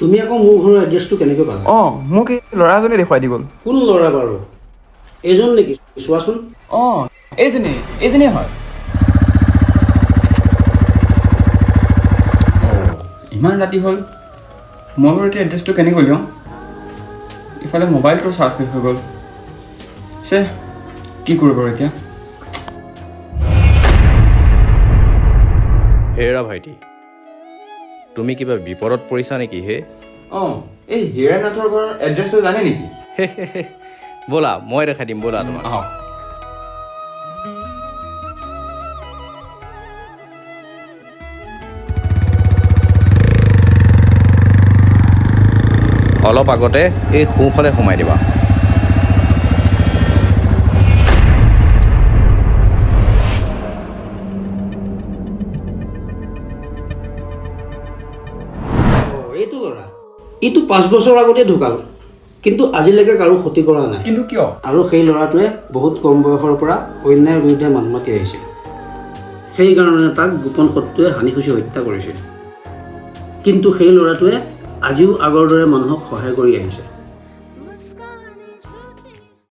তুমি আকৌ মোৰ ঘৰৰ এড্ৰেছটো কেনেকৈ পালা? মোক এই ল'ৰা এজনে দেখুৱাই দি গ'ল। কোন ল'ৰা বাৰু? এইজন নেকি? চোৱাচোন। এইজনেই হয়। ইমান ৰাতি হ'ল, মই বাৰু এতিয়া এড্ৰেছটো কেনেকৈ উলিয়াওঁ? ইফালে মোবাইলটো চাৰ্জ শেষ হৈ গ'ল। কি কৰোঁ বাৰু এতিয়া? হেৰা ভাইটি, তুমি কিবা বিপদত পৰিছা নেকি হে? এই হীৰানাথৰ ঘৰৰ এড্ৰেছটো জানে নেকি? ব'লা মই দেখাই দিম, ব'লা তোমাক। অলপ আগতে এই সোঁফালে সোমাই দিবা। এইটো ল'ৰা, ইটো 5 বছৰ আগতে ঢুকাল, কিন্তু আজিলৈকে কাৰো ক্ষতি কৰা নাই। কিন্তু কিয়? আৰু সেই ল'ৰাটোৱে বহুত কম বয়সৰ পৰা অন্যায়ৰ বিৰুদ্ধে মাত মাতি আহিছিল। সেইকাৰণে তাক গোপন শত্ৰুৱে হানি খুচি হত্যা কৰিছিল। কিন্তু সেই ল'ৰাটোৱে আজিও আগৰ দৰে মানুহক সহায় কৰি আহিছে।